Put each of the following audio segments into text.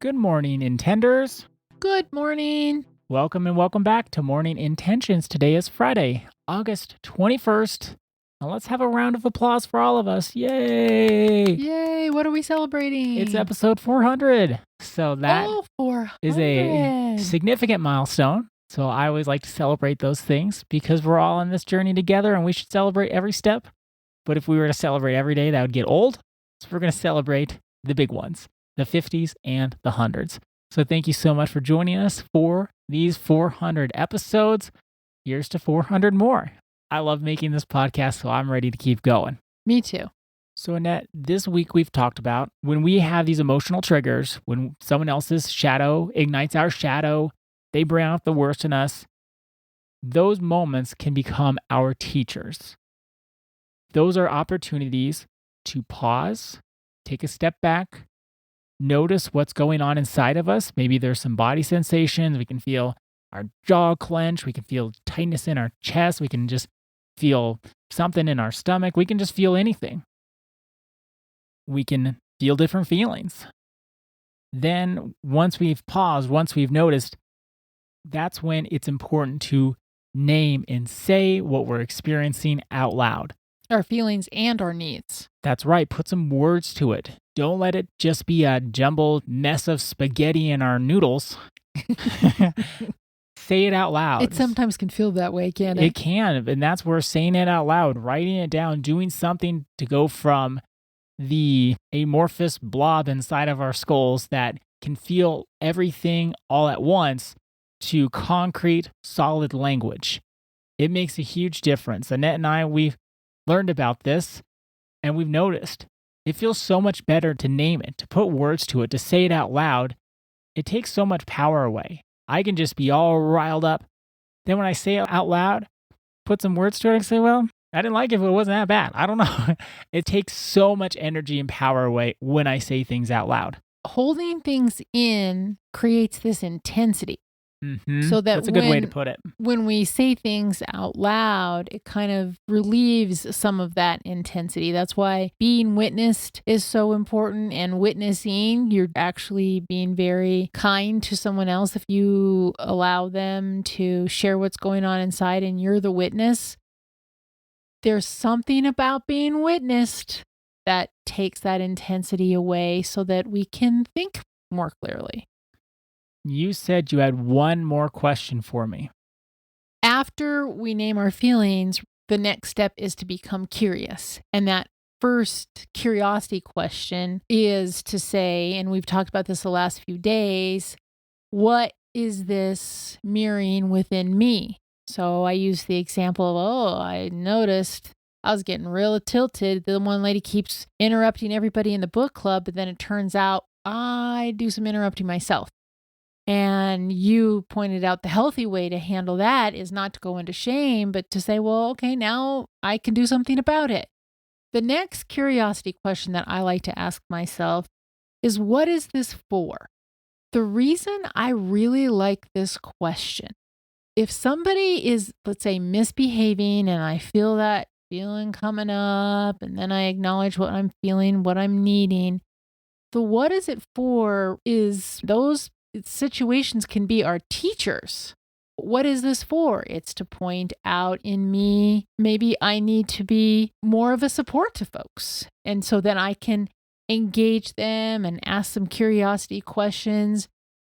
Good morning, Intenders. Good morning. Welcome and welcome back to Morning Intentions. Today is Friday, August 21st. Now let's have a round of applause for all of us. Yay! Yay, what are we celebrating? It's episode 400. So that is a 400. significant milestone. So I always like to celebrate those things because we're all on this journey together and we should celebrate every step. But if we were to celebrate every day, that would get old. So we're going to celebrate the big ones, the 50s and the 100s. So thank you so much for joining us for these 400 episodes. Here's to 400 more. I love making this podcast, so I'm ready to keep going. Me too. So Annette, this week we've talked about when we have these emotional triggers, when someone else's shadow ignites our shadow, they bring out the worst in us. Those moments can become our teachers. Those are opportunities to pause, take a step back, notice what's going on inside of us. Maybe there's some body sensations. We can feel our jaw clench. We can feel tightness in our chest. We can just feel something in our stomach. We can just feel anything. We can feel different feelings. Then once we've paused, once we've noticed, that's when it's important to name and say what we're experiencing out loud. Our feelings and our needs. That's right. Put some words to it. Don't let it just be a jumbled mess of spaghetti in our noodles. Say it out loud. It sometimes can feel that way, can't it? It can. And that's where saying it out loud, writing it down, doing something to go from the amorphous blob inside of our skulls that can feel everything all at once to concrete, solid language. It makes a huge difference. Annette and I, we've learned about this and we've noticed it feels so much better to name it, to put words to it, to say it out loud. It takes so much power away. I can just be all riled up. Then when I say it out loud, put some words to it, I can say, well, I didn't like it, but it wasn't that bad. I don't know. It takes so much energy and power away when I say things out loud. Holding things in creates this intensity. So that's a good way to put it. When we say things out loud, it kind of relieves some of that intensity. That's why being witnessed is so important, and witnessing, you're actually being very kind to someone else if you allow them to share what's going on inside and you're the witness. There's something about being witnessed that takes that intensity away so that we can think more clearly. You said you had one more question for me. After we name our feelings, the next step is to become curious. And that first curiosity question is to say, and we've talked about this the last few days, what is this mirroring within me? So I use the example of, I noticed I was getting real tilted. The one lady keeps interrupting everybody in the book club, but then it turns out I do some interrupting myself. And you pointed out the healthy way to handle that is not to go into shame, but to say, well, okay, now I can do something about it. The next curiosity question that I like to ask myself is, what is this for? The reason I really like this question, if somebody is, let's say, misbehaving and I feel that feeling coming up and then I acknowledge what I'm feeling, what I'm needing, the what is it for is those situations can be our teachers. What is this for? It's to point out in me, maybe I need to be more of a support to folks. And so then I can engage them and ask some curiosity questions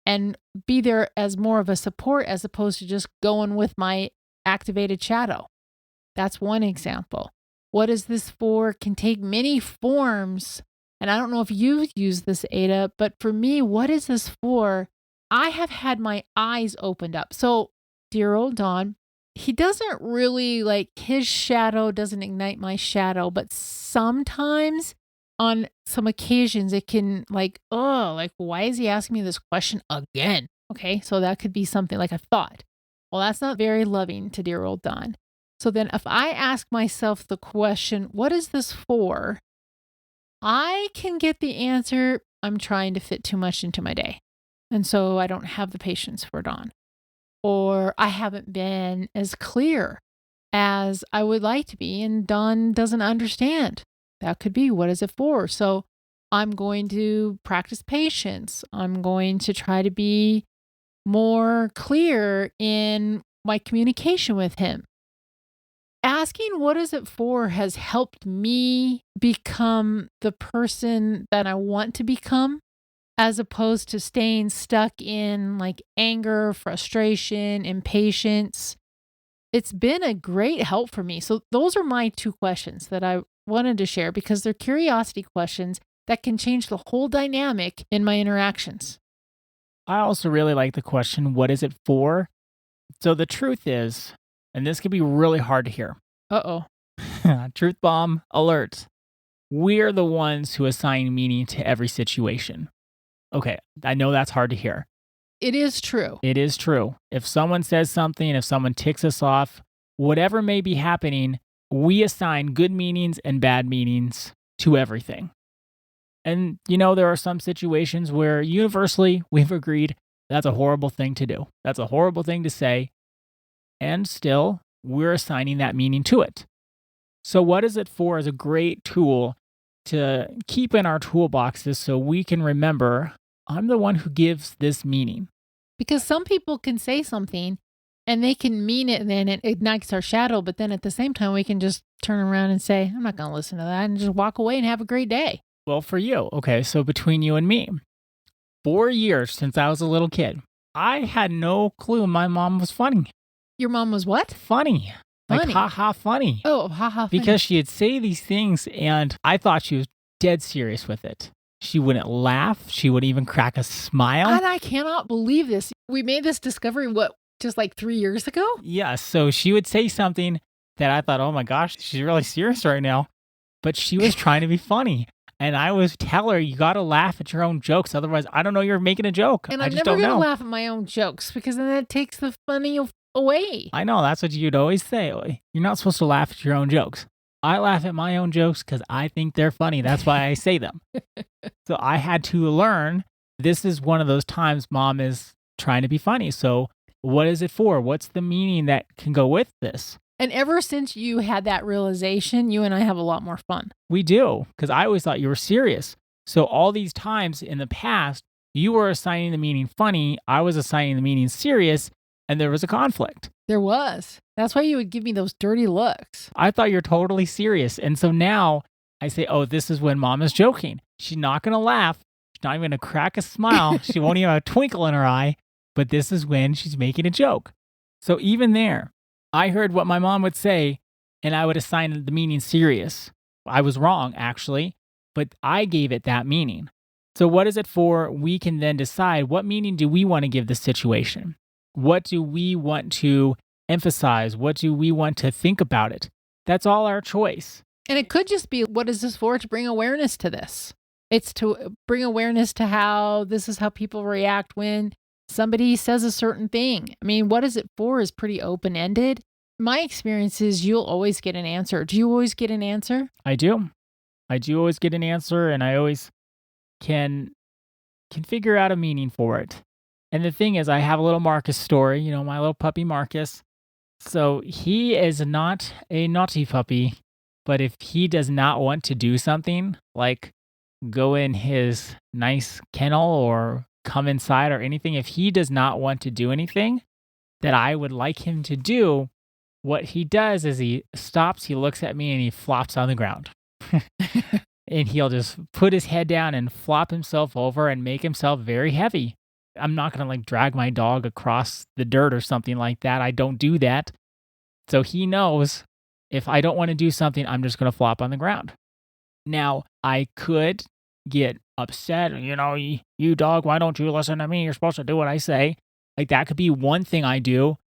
and be there as more of a support as opposed to just going with my activated shadow. That's one example. What is this for can take many forms. And I don't know if you've used this, Ada, but for me, what is this for? I have had my eyes opened up. So, dear old Don, he doesn't really his shadow doesn't ignite my shadow, but sometimes on some occasions it can why is he asking me this question again? Okay, so that could be something like a thought. Well, that's not very loving to dear old Don. So then if I ask myself the question, what is this for? I can get the answer, I'm trying to fit too much into my day. And so I don't have the patience for Don. Or I haven't been as clear as I would like to be, and Don doesn't understand. That could be, what is it for? So I'm going to practice patience. I'm going to try to be more clear in my communication with him. Asking what is it for has helped me become the person that I want to become, as opposed to staying stuck in like anger, frustration, impatience. It's been a great help for me. So, those are my two questions that I wanted to share because they're curiosity questions that can change the whole dynamic in my interactions. I also really like the question, what is it for? So the truth is, and this can be really hard to hear. Uh oh. Truth bomb alert. We're the ones who assign meaning to every situation. Okay, I know that's hard to hear. It is true. It is true. If someone says something, if someone ticks us off, whatever may be happening, we assign good meanings and bad meanings to everything. And, there are some situations where universally we've agreed that's a horrible thing to do. That's a horrible thing to say. And still, we're assigning that meaning to it. So, what is it for is a great tool to keep in our toolboxes so we can remember I'm the one who gives this meaning. Because some people can say something and they can mean it and then it ignites our shadow. But then at the same time, we can just turn around and say, I'm not going to listen to that and just walk away and have a great day. Well, for you, okay, so between you and me, 4 years since I was a little kid, I had no clue my mom was funny. Your mom was what? Funny. Like, ha funny. Oh, ha funny. Because she'd say these things and I thought she was dead serious with it. She wouldn't laugh. She wouldn't even crack a smile. And I cannot believe this. We made this discovery, just like 3 years ago? Yeah, so she would say something that I thought, oh my gosh, she's really serious right now. But she was trying to be funny. And I would tell her, you got to laugh at your own jokes. Otherwise, I don't know you're making a joke. And I I'm just never don't going know. to laugh at my own jokes because then that takes the funny away. I know. That's what you'd always say. You're not supposed to laugh at your own jokes. I laugh at my own jokes because I think they're funny. That's why I say them. So I had to learn this is one of those times mom is trying to be funny. So what is it for? What's the meaning that can go with this? And ever since you had that realization, you and I have a lot more fun. We do, because I always thought you were serious. So all these times in the past, you were assigning the meaning funny, I was assigning the meaning serious, and there was a conflict. There was. That's why you would give me those dirty looks. I thought you're totally serious. And so now I say, oh, this is when mom is joking. She's not going to laugh. She's not even going to crack a smile. She won't even have a twinkle in her eye. But this is when she's making a joke. So even there, I heard what my mom would say, and I would assign the meaning serious. I was wrong, actually, but I gave it that meaning. So what is it for? We can then decide what meaning do we want to give the situation? What do we want to emphasize? What do we want to think about it? That's all our choice. And it could just be, what is this for? To bring awareness to this. It's to bring awareness to how this is how people react when somebody says a certain thing. I mean, what is it for is pretty open-ended. My experience is you'll always get an answer. Do you always get an answer? I do. I do always get an answer, and I always can figure out a meaning for it. And the thing is, I have a little Marcus story, my little puppy Marcus. So he is not a naughty puppy, but if he does not want to do something, like go in his nice kennel or come inside or anything, if he does not want to do anything that I would like him to do, what he does is he stops, he looks at me, and he flops on the ground. And he'll just put his head down and flop himself over and make himself very heavy. I'm not going to drag my dog across the dirt or something like that. I don't do that. So he knows if I don't want to do something, I'm just going to flop on the ground. Now, I could get upset, you dog, why don't you listen to me? You're supposed to do what I say. That could be one thing I do.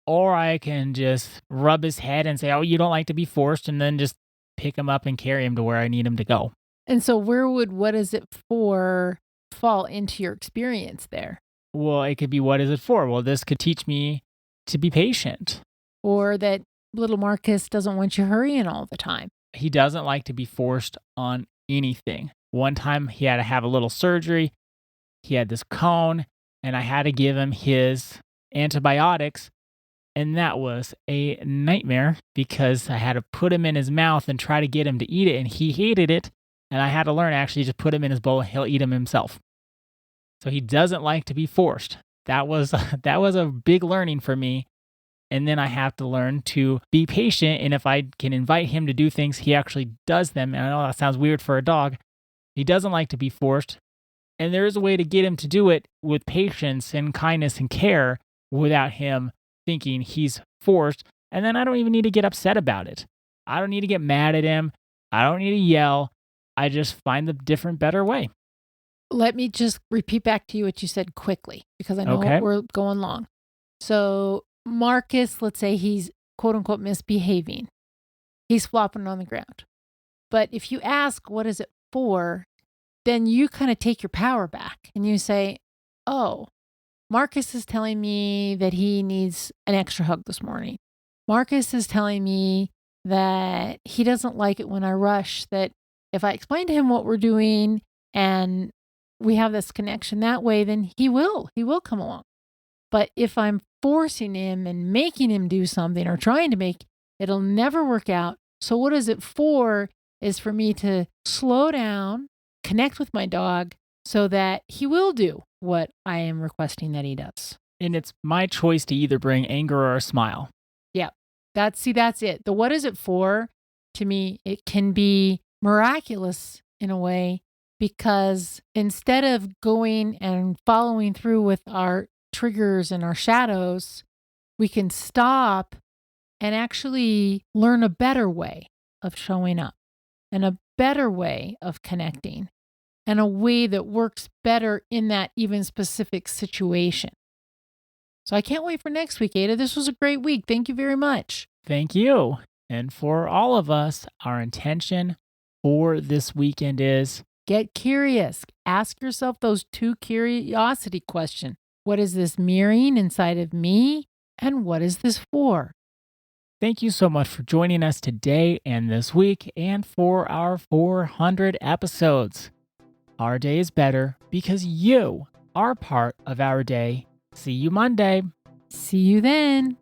Or I can just rub his head and say, oh, you don't like to be forced, and then just pick him up and carry him to where I need him to go. And so where would what is it for fall into your experience there? Well, it could be what is it for? Well, this could teach me to be patient. Or that little Marcus doesn't want you hurrying all the time. He doesn't like to be forced on anything. One time he had to have a little surgery. He had this cone, and I had to give him his antibiotics. And that was a nightmare because I had to put him in his mouth and try to get him to eat it, and he hated it. And I had to learn actually just put him in his bowl. He'll eat him himself. So he doesn't like to be forced. That was that was a big learning for me. And then I have to learn to be patient. And if I can invite him to do things, he actually does them. And I know that sounds weird for a dog. He doesn't like to be forced. And there is a way to get him to do it with patience and kindness and care without him thinking he's forced. And then I don't even need to get upset about it. I don't need to get mad at him. I don't need to yell. I just find the different, better way. Let me just repeat back to you what you said quickly, because I know Okay. we're going long. So Marcus, let's say he's quote unquote misbehaving. He's flopping on the ground. But if you ask, what is it for? Then you kind of take your power back and you say, oh, Marcus is telling me that he needs an extra hug this morning. Marcus is telling me that he doesn't like it when I rush, that if I explain to him what we're doing and we have this connection that way, then he will come along. But if I'm forcing him and making him do something or trying to make, it'll never work out. So what is it for is for me to slow down, connect with my dog so that he will do what I am requesting that he does. And it's my choice to either bring anger or a smile. Yeah. That's it. The what is it for, to me, it can be miraculous in a way, because instead of going and following through with our triggers and our shadows, we can stop and actually learn a better way of showing up and a better way of connecting and a way that works better in that even specific situation. So I can't wait for next week, Ada. This was a great week. Thank you very much. Thank you. And for all of us, our intention for this weekend is Get curious. Ask yourself those 2 curiosity questions. What is this mirroring inside of me? And what is this for? thank you so much for joining us today and this week and for our 400 episodes. Our day is better because you are part of our day. See you Monday. See you then.